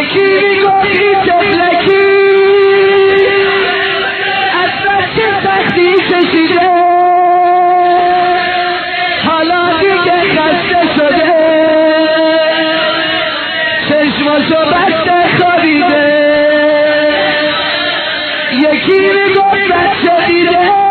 یکی میگفتی تفلکی از بچه سختی کشیده حالا دیگه خسته شده چشماشو بسته خوابیده یکی میگفت بچه دیده